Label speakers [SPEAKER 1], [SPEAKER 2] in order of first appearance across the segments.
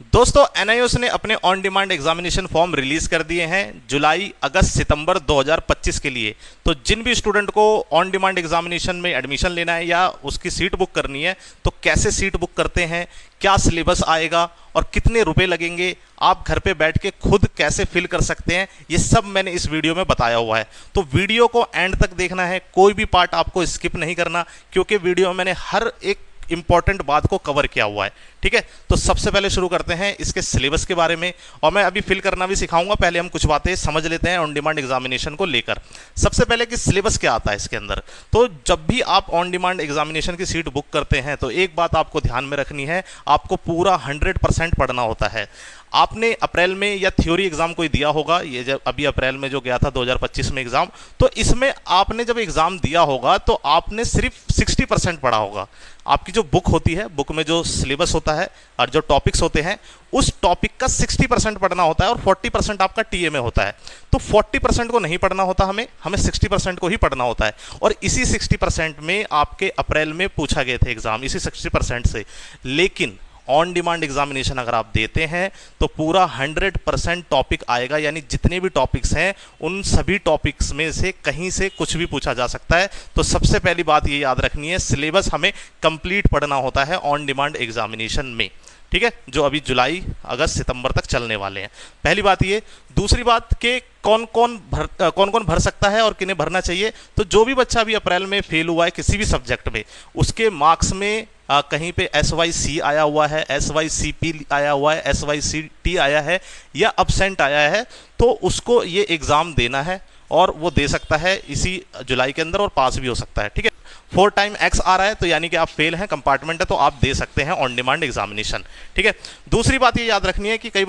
[SPEAKER 1] दोस्तों एनआईओएस ने अपने on demand examination form release कर दिए हैं जुलाई अगस्त सितंबर 2025 के लिए। तो जिन भी स्टूडेंट को ऑन डिमांड एग्जामिनेशन में एडमिशन लेना है या उसकी सीट बुक करनी है तो कैसे सीट बुक करते हैं, क्या सिलेबस आएगा और कितने रुपए लगेंगे, आप घर पे बैठ के खुद कैसे फिल कर सकते हैं, ये सब मैंने इस वीडियो में बताया हुआ है। तो वीडियो को एंड तक देखना है, कोई भी पार्ट आपको स्किप नहीं करना, क्योंकि वीडियो में मैंने हर एक इंपॉर्टेंट बात को कवर किया हुआ है। ठीक है, तो सबसे पहले शुरू करते हैं इसके सिलेबस के बारे में, और मैं अभी फिल करना भी सिखाऊंगा। पहले हम कुछ बातें समझ लेते हैं ऑन डिमांड एग्जामिनेशन को लेकर। सबसे पहले कि सिलेबस क्या आता है इसके अंदर। तो जब भी आप ऑन डिमांड एग्जामिनेशन की सीट बुक करते हैं तो एक बात आपको ध्यान में रखनी है, आपको पूरा 100% पढ़ना होता है। आपने अप्रैल में या थ्योरी एग्जाम कोई दिया होगा, ये जब अभी अप्रैल में जो गया था 2025 में एग्जाम, तो इसमें आपने जब एग्जाम दिया होगा तो आपने सिर्फ 60% पढ़ा होगा। आपकी जो बुक होती है, बुक में जो सिलेबस होता है और जो टॉपिक्स होते हैं, उस टॉपिक का 60% पढ़ना होता है और 40% आपका टीए में होता है। तो 40% को नहीं पढ़ना होता, हमें 60% को ही पढ़ना होता है। और इसी 60% में आपके अप्रैल में पूछा गए थे एग्जाम, इसी 60% से। लेकिन ऑन डिमांड एग्जामिनेशन अगर आप देते हैं तो पूरा 100% टॉपिक आएगा, यानी जितने भी टॉपिक्स हैं उन सभी टॉपिक्स में से कहीं से कुछ भी पूछा जा सकता है। तो सबसे पहली बात ये याद रखनी है, सिलेबस हमें कंप्लीट पढ़ना होता है ऑन डिमांड एग्जामिनेशन में। ठीक है, जो अभी जुलाई अगस्त सितंबर तक चलने वाले हैं। पहली बात ये। दूसरी बात कि कौन कौन भर सकता है और किन्हें भरना चाहिए। तो जो भी बच्चा अभी अप्रैल में फेल हुआ है किसी भी सब्जेक्ट में, उसके मार्क्स में कहीं पे SYC आया हुआ है, SYCP आया हुआ है, SYCT आया है या अब्सेंट आया है, तो उसको ये एग्ज़ाम देना है और वो दे सकता है इसी जुलाई के अंदर और पास भी हो सकता है। ठीक है, 4 टाइम X आ रहा है तो यानी कि आप फेल हैं, कंपार्टमेंट है, तो आप दे सकते हैं ऑन डिमांड एग्जामिनेशन। ठीक है, दूसरी बात ये याद रखनी है कि कई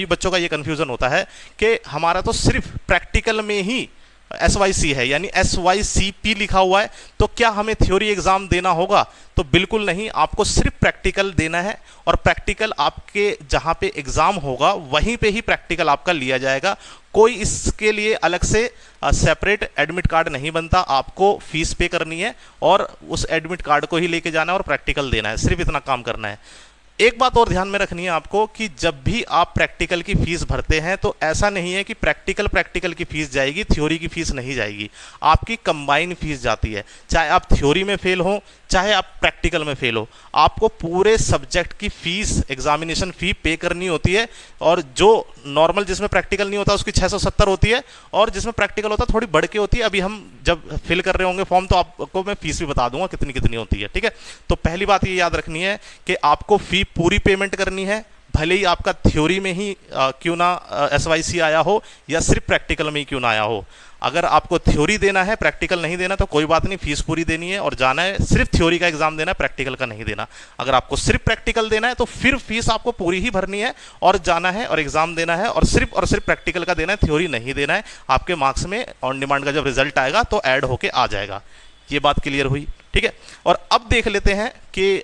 [SPEAKER 1] बच्चों का ये कंफ्यूजन होता है कि हमारा तो सिर्फ प्रैक्टिकल में ही SYC है, यानी SYCP लिखा हुआ है, तो क्या हमें थ्योरी एग्जाम देना होगा? तो बिल्कुल नहीं, आपको सिर्फ प्रैक्टिकल देना है और प्रैक्टिकल आपके जहां पे एग्जाम होगा वहीं पे ही प्रैक्टिकल आपका लिया जाएगा। कोई इसके लिए अलग से सेपरेट एडमिट कार्ड नहीं बनता, आपको फीस पे करनी है और उस एडमिट कार्ड को ही लेके जाना है और प्रैक्टिकल देना है, सिर्फ इतना काम करना है। एक बात और ध्यान में रखनी है आपको कि जब भी आप प्रैक्टिकल की फीस भरते हैं तो ऐसा नहीं है कि प्रैक्टिकल की फीस जाएगी, थ्योरी की फीस नहीं जाएगी। आपकी कंबाइन फीस जाती है, चाहे आप थ्योरी में फेल हो चाहे आप प्रैक्टिकल में फेल हो, आपको पूरे सब्जेक्ट की फीस, एग्जामिनेशन फी पे करनी होती है। और जो नॉर्मल जिसमें प्रैक्टिकल नहीं होता उसकी 670 होती है, और जिसमें प्रैक्टिकल होता है थोड़ी बढ़ के होती है। अभी हम जब फिल कर रहे होंगे फॉर्म तो आपको मैं फीस भी बता दूंगा कितनी कितनी होती है। ठीक है, तो पहली बात ये याद रखनी है कि आपको फी पूरी पेमेंट करनी है, भले ही आपका थ्योरी में ही क्यों ना SYC आया हो या सिर्फ प्रैक्टिकल में ही क्यों ना आया हो। अगर आपको थ्योरी देना है, प्रैक्टिकल नहीं देना, तो कोई बात नहीं, फीस पूरी देनी है और जाना है, सिर्फ थ्योरी का एग्जाम देना है, प्रैक्टिकल का नहीं देना। अगर आपको सिर्फ प्रैक्टिकल देना है तो फिर फीस आपको पूरी ही भरनी है और जाना है और एग्जाम देना है, और सिर्फ प्रैक्टिकल का देना है, थ्योरी नहीं देना है। आपके मार्क्स में ऑन डिमांड का जब रिजल्ट आएगा तो ऐड होके आ जाएगा। ये बात क्लियर हुई? ठीक है, और अब देख लेते हैं कि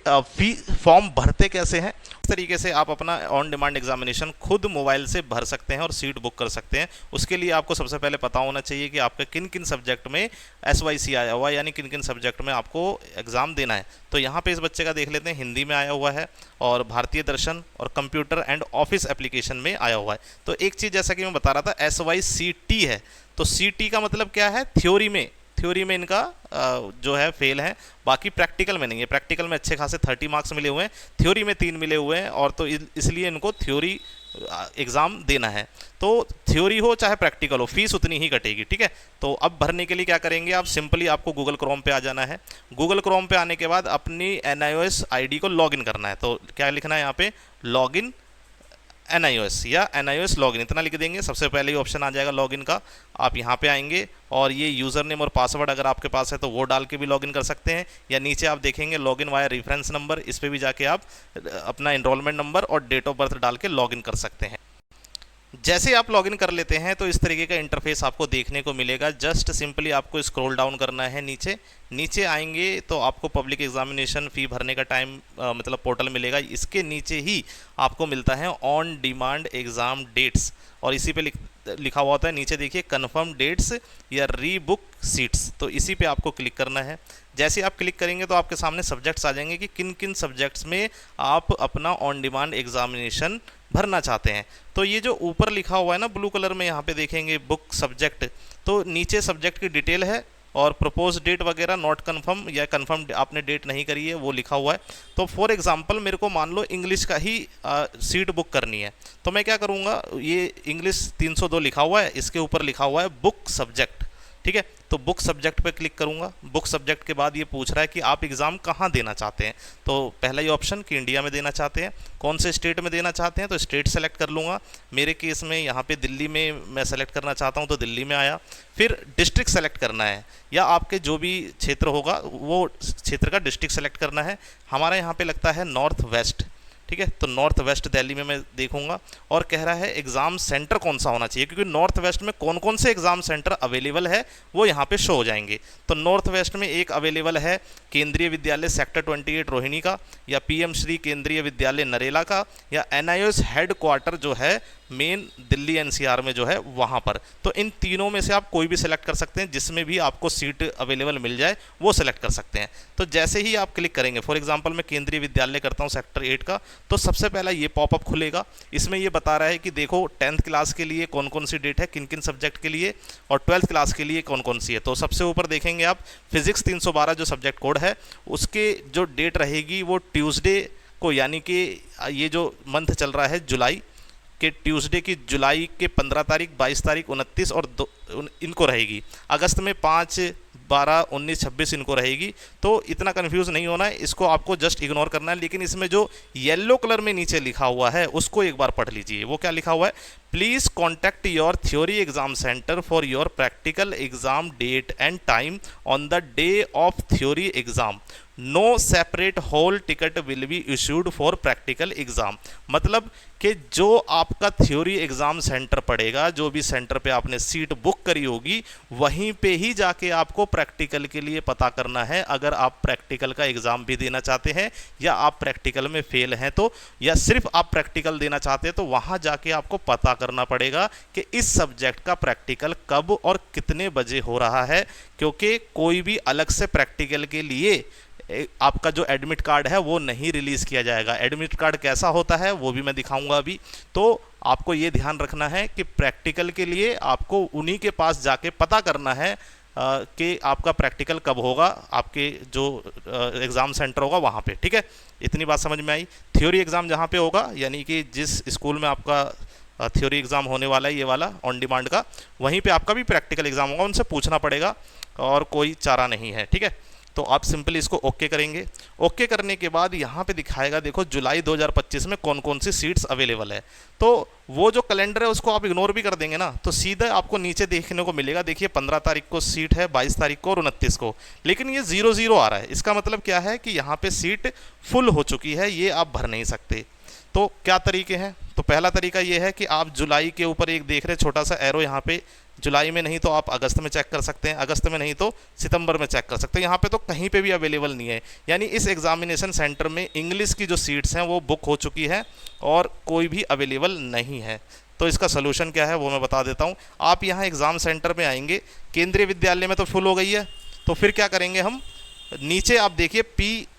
[SPEAKER 1] फॉर्म भरते कैसे हैं। इस तरीके से आप अपना ऑन डिमांड एग्जामिनेशन खुद मोबाइल से भर सकते हैं और सीट बुक कर सकते हैं। उसके लिए आपको सबसे पहले पता होना चाहिए कि आपके किन किन सब्जेक्ट में SYC आया हुआ है, यानी किन किन सब्जेक्ट में आपको एग्जाम देना है। तो यहाँ पे इस बच्चे का देख लेते हैं, हिंदी में आया हुआ है और भारतीय दर्शन और कंप्यूटर एंड ऑफिस एप्लीकेशन में आया हुआ है। तो एक चीज़ जैसा कि मैं बता रहा था, SYCT है, तो CT का मतलब क्या है? थ्योरी में इनका जो है फेल है, बाकी प्रैक्टिकल में नहीं है। प्रैक्टिकल में अच्छे खासे 30 मार्क्स मिले हुए हैं, थ्योरी में 3 मिले हुए हैं, और तो इसलिए इनको थ्योरी एग्ज़ाम देना है। तो थ्योरी हो चाहे प्रैक्टिकल हो, फीस उतनी ही कटेगी। ठीक है, तो अब भरने के लिए क्या करेंगे आप? सिंपली आपको गूगल क्रोम पे आ जाना है। गूगल क्रोम पे आने के बाद अपनी NIOS ID को लॉगिन करना है। तो क्या लिखना है यहाँ पे? लॉगिन NIOS या NIOS लॉगिन, इतना लिख देंगे। सबसे पहले ही ऑप्शन आ जाएगा लॉगिन का। आप यहाँ पे आएंगे और ये यूज़र नेम और पासवर्ड अगर आपके पास है तो वो डाल के भी लॉगिन कर सकते हैं, या नीचे आप देखेंगे लॉगिन वाया रेफरेंस नंबर, इस पर भी जाके आप अपना एनरोलमेंट नंबर और डेट ऑफ बर्थ डाल के लॉगिन कर सकते हैं। जैसे आप लॉगिन कर लेते हैं तो इस तरीके का इंटरफेस आपको देखने को मिलेगा। जस्ट सिंपली आपको स्क्रॉल डाउन करना है नीचे आएंगे तो आपको पब्लिक एग्जामिनेशन फ़ी भरने का टाइम मतलब पोर्टल मिलेगा। इसके नीचे ही आपको मिलता है ऑन डिमांड एग्ज़ाम डेट्स, और इसी पे लिखा हुआ होता है नीचे, देखिए कन्फर्म डेट्स या री बुक सीट्स, तो इसी पे आपको क्लिक करना है। जैसे आप क्लिक करेंगे तो आपके सामने सब्जेक्ट्स आ जाएंगे कि किन किन सब्जेक्ट्स में आप अपना ऑन डिमांड एग्जामिनेशन भरना चाहते हैं। तो ये जो ऊपर लिखा हुआ है ना ब्लू कलर में, यहाँ पे देखेंगे बुक सब्जेक्ट, तो नीचे सब्जेक्ट की डिटेल है और प्रपोज डेट वगैरह नॉट कन्फर्म या कन्फर्म आपने डेट नहीं करी है वो लिखा हुआ है। तो फॉर एग्जांपल मेरे को मान लो इंग्लिश का ही सीट बुक करनी है, तो मैं क्या करूँगा, ये इंग्लिश 302 लिखा हुआ है, इसके ऊपर लिखा हुआ है बुक सब्जेक्ट, ठीक है। तो बुक सब्जेक्ट पे क्लिक करूंगा। बुक सब्जेक्ट के बाद ये पूछ रहा है कि आप एग्ज़ाम कहाँ देना चाहते हैं, तो पहला ही ऑप्शन कि इंडिया में देना चाहते हैं। कौन से स्टेट में देना चाहते हैं, तो स्टेट सेलेक्ट कर लूँगा। मेरे केस में यहाँ पे दिल्ली में मैं सेलेक्ट करना चाहता हूँ, तो दिल्ली में आया। फिर डिस्ट्रिक्ट सेलेक्ट करना है, या आपके जो भी क्षेत्र होगा वो क्षेत्र का डिस्ट्रिक्ट सेलेक्ट करना है। हमारा यहाँ पे लगता है नॉर्थ वेस्ट, ठीक है, तो नॉर्थ वेस्ट दिल्ली में मैं देखूंगा। और कह रहा है एग्ज़ाम सेंटर कौन सा होना चाहिए, क्योंकि नॉर्थ वेस्ट में कौन कौन से एग्ज़ाम सेंटर अवेलेबल है वो यहाँ पे शो हो जाएंगे। तो नॉर्थ वेस्ट में एक अवेलेबल है केंद्रीय विद्यालय सेक्टर 28 रोहिणी का, या पीएम श्री केंद्रीय विद्यालय नरेला का, या एनआईओएस हेड क्वार्टर जो है मेन दिल्ली एनसीआर में जो है वहाँ पर। तो इन तीनों में से आप कोई भी सिलेक्ट कर सकते हैं, जिसमें भी आपको सीट अवेलेबल मिल जाए वो सिलेक्ट कर सकते हैं। तो जैसे ही आप क्लिक करेंगे, फॉर एग्जांपल मैं केंद्रीय विद्यालय करता हूँ सेक्टर 8 का, तो सबसे पहला ये पॉपअप खुलेगा। इसमें ये बता रहा है कि देखो 10th क्लास के लिए कौन कौन सी डेट है, किन किन सब्जेक्ट के लिए, और 12th क्लास के लिए कौन कौन सी है। तो सबसे ऊपर देखेंगे आप फिजिक्स 312 जो सब्जेक्ट कोड है, उसके जो डेट रहेगी वो ट्यूसडे को, यानी कि ये जो मंथ चल रहा है जुलाई के ट्यूसडे की, जुलाई के 15 तारीख, 22 तारीख, 29 और इनको रहेगी। अगस्त में 5, 12, 19, 26 इनको रहेगी। तो इतना कंफ्यूज नहीं होना है, इसको आपको जस्ट इग्नोर करना है। लेकिन इसमें जो येलो कलर में नीचे लिखा हुआ है उसको एक बार पढ़ लीजिए। वो क्या लिखा हुआ है, please contact your theory exam centre for your practical exam date and time on the day of theory exam. No separate hall ticket will be issued for practical exam. मतलब कि जो आपका थ्योरी एग्ज़ाम सेंटर पड़ेगा, जो भी centre पे आपने seat book करी होगी, वहीं पे ही जाके आपको प्रैक्टिकल के लिए पता करना है। अगर आप प्रैक्टिकल का एग्ज़ाम भी देना चाहते हैं, या आप प्रैक्टिकल में फेल हैं तो, या सिर्फ आप प्रैक्टिकल देना चाहते हैं, तो वहाँ जाके आपको पता करना पड़ेगा कि इस सब्जेक्ट का प्रैक्टिकल कब और कितने बजे हो रहा है। क्योंकि कोई भी अलग से प्रैक्टिकल के लिए आपका जो एडमिट कार्ड है वो नहीं रिलीज़ किया जाएगा। एडमिट कार्ड कैसा होता है वो भी मैं दिखाऊंगा अभी। तो आपको ये ध्यान रखना है कि प्रैक्टिकल के लिए आपको उन्हीं के पास जाके पता करना है कि आपका प्रैक्टिकल कब होगा, आपके जो एग्ज़ाम सेंटर होगा वहाँ पे, ठीक है। इतनी बात समझ में आई। थ्योरी एग्ज़ाम जहाँ पे होगा, यानी कि जिस स्कूल में आपका थ्योरी एग्ज़ाम होने वाला है ये वाला ऑन डिमांड का, वहीं पे आपका भी प्रैक्टिकल एग्ज़ाम होगा। उनसे पूछना पड़ेगा और कोई चारा नहीं है, ठीक है। तो आप सिंपली इसको ओके करेंगे। ओके करने के बाद यहाँ पे दिखाएगा, देखो जुलाई 2025 में कौन कौन सी सीट्स अवेलेबल है। तो वो जो कैलेंडर है उसको आप इग्नोर भी कर देंगे ना, तो सीधा आपको नीचे देखने को मिलेगा, देखिए 15 तारीख को सीट है, 22 तारीख को और 29 को, लेकिन ये 0-0 आ रहा है। इसका मतलब क्या है कि यहाँ पे सीट फुल हो चुकी है, ये आप भर नहीं सकते। तो क्या तरीके हैं, तो पहला तरीका ये है कि आप जुलाई के ऊपर एक देख रहे छोटा सा एरो, यहाँ पे जुलाई में नहीं तो आप अगस्त में चेक कर सकते हैं, अगस्त में नहीं तो सितंबर में चेक कर सकते हैं। यहाँ पे तो कहीं पे भी अवेलेबल नहीं है, यानी इस एग्जामिनेशन सेंटर में इंग्लिश की जो सीट्स हैं वो बुक हो चुकी है और कोई भी अवेलेबल नहीं है। तो इसका सोल्यूशन क्या है वो मैं बता देता हूँ। आप यहाँ एग्ज़ाम सेंटर में आएंगे, केंद्रीय विद्यालय में तो फुल हो गई है, तो फिर क्या करेंगे हम, नीचे आप देखिए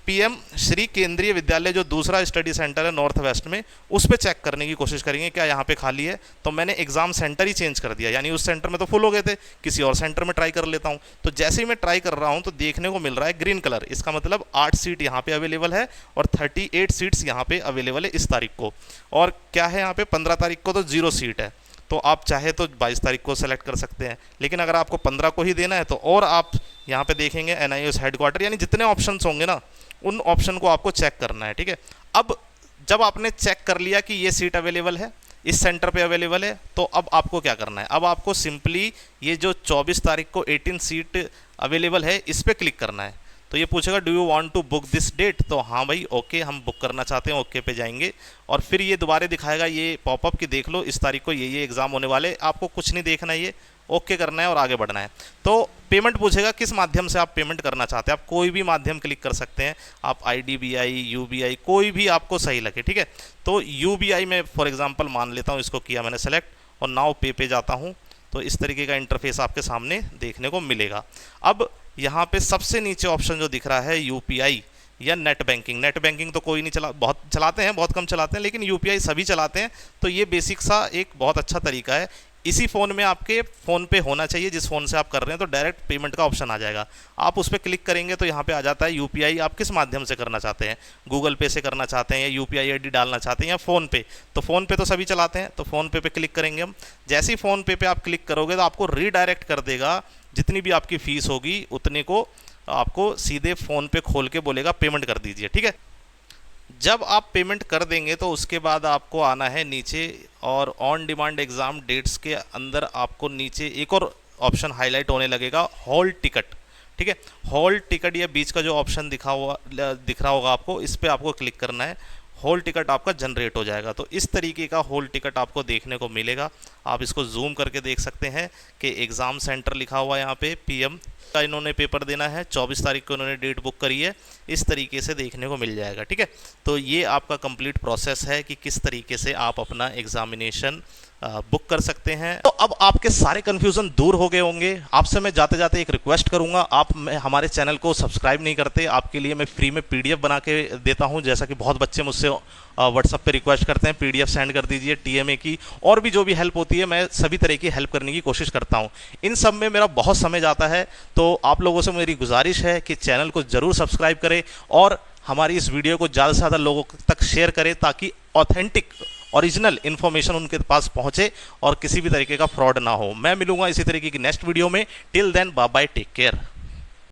[SPEAKER 1] पीएम श्री केंद्रीय विद्यालय जो दूसरा स्टडी सेंटर है नॉर्थ वेस्ट में, उस पर चेक करने की कोशिश करेंगे क्या यहाँ पे खाली है। तो मैंने एग्जाम सेंटर ही चेंज कर दिया, यानी उस सेंटर में तो फुल हो गए थे, किसी और सेंटर में ट्राई कर लेता हूँ। तो जैसे ही मैं ट्राई कर रहा हूँ तो देखने को मिल रहा है ग्रीन कलर, इसका मतलब 8 सीट यहाँ पे अवेलेबल है और 38 सीट्स यहाँ पे अवेलेबल है इस तारीख को। और क्या है यहाँ पे 15 तारीख को तो 0 सीट है, तो आप चाहे तो 22 तारीख को सेलेक्ट कर सकते हैं। लेकिन अगर आपको 15 को ही देना है तो और आप यहाँ पे देखेंगे एनआईओएस हेडक्वार्टर, यानी जितने ऑप्शंस होंगे ना उन ऑप्शन को आपको चेक करना है, ठीक है। अब जब आपने चेक कर लिया कि ये सीट अवेलेबल है, इस सेंटर पे अवेलेबल है, तो अब आपको क्या करना है, अब आपको सिंपली ये जो 24 तारीख को 18 सीट अवेलेबल है इस पर क्लिक करना है। तो ये पूछेगा do you want to book this date, तो हाँ भाई ओके हम बुक करना चाहते हैं, ओके पे जाएंगे। और फिर ये दोबारा दिखाएगा ये पॉपअप कि देख लो इस तारीख को ये एग्ज़ाम होने वाले, आपको कुछ नहीं देखना है, ये ओके करना है और आगे बढ़ना है। तो पेमेंट पूछेगा किस माध्यम से आप पेमेंट करना चाहते हैं, आप कोई भी माध्यम क्लिक कर सकते हैं, आप IDBI UBI कोई भी आपको सही लगे, ठीक है। तो UBI में फॉर एग्जांपल मान लेता हूँ, इसको किया मैंने सेलेक्ट और नाउ पे जाता हूँ तो इस तरीके का इंटरफेस आपके सामने देखने को मिलेगा। अब यहाँ पे सबसे नीचे ऑप्शन जो दिख रहा है यूपीआई या नेट बैंकिंग तो कोई नहीं बहुत चलाते हैं, बहुत कम चलाते हैं, लेकिन यूपीआई सभी चलाते हैं। तो ये बेसिक सा एक बहुत अच्छा तरीका है। इसी फ़ोन में आपके फ़ोन पे होना चाहिए, जिस फ़ोन से आप कर रहे हैं, तो डायरेक्ट पेमेंट का ऑप्शन आ जाएगा। आप उस पर क्लिक करेंगे तो यहाँ पे आ जाता है यूपीआई आप किस माध्यम से करना चाहते हैं, गूगल पे से करना चाहते हैं या यूपीआई आईडी डालना चाहते हैं या फ़ोनपे। तो फ़ोनपे तो सभी चलाते हैं, तो फ़ोनपे पे क्लिक करेंगे हम। जैसे ही फ़ोनपे पे आप क्लिक करोगे तो आपको रीडायरेक्ट कर देगा, जितनी भी आपकी फ़ीस होगी उतने को आपको सीधे फ़ोनपे खोल के बोलेगा पेमेंट कर दीजिए, ठीक है। जब आप पेमेंट कर देंगे तो उसके बाद आपको आना है नीचे और ऑन डिमांड एग्ज़ाम डेट्स के अंदर आपको नीचे एक और ऑप्शन हाईलाइट होने लगेगा, हॉल टिकट, ठीक है। हॉल टिकट या बीच का जो ऑप्शन दिख रहा होगा आपको, इस पर आपको क्लिक करना है। हॉल टिकट आपका जनरेट हो जाएगा। तो इस तरीके का हॉल टिकट आपको देखने को मिलेगा। आप इसको जूम करके देख सकते हैं कि एग्ज़ाम सेंटर लिखा हुआ है यहाँ पे, पीएम का इन्होंने पेपर देना है, 24 तारीख को इन्होंने डेट बुक करी है। इस तरीके से देखने को मिल जाएगा, ठीक है। तो ये आपका कंप्लीट प्रोसेस है कि किस तरीके से आप अपना एग्जामिनेशन बुक कर सकते हैं। तो अब आपके सारे कन्फ्यूज़न दूर हो गए होंगे। आपसे मैं जाते जाते एक रिक्वेस्ट करूंगा, आप हमारे चैनल को सब्सक्राइब नहीं करते, आपके लिए मैं फ्री में पीडीएफ बना के देता हूं। जैसा कि बहुत बच्चे मुझसे व्हाट्सएप पे रिक्वेस्ट करते हैं पीडीएफ सेंड कर दीजिए, टीएमए की और भी जो भी हेल्प होती है, मैं सभी तरह की हेल्प करने की कोशिश करता हूं। इन सब में मेरा बहुत समय जाता है, तो आप लोगों से मेरी गुजारिश है कि चैनल को ज़रूर सब्सक्राइब करें और हमारी इस वीडियो को ज़्यादा से ज़्यादा लोगों तक शेयर करें, ताकि ऑथेंटिक ओरिजिनल इन्फॉर्मेशन उनके पास पहुंचे और किसी भी तरीके का फ्रॉड ना हो। मैं मिलूंगा इसी तरीके की नेक्स्ट वीडियो में। Till then bye bye, take care.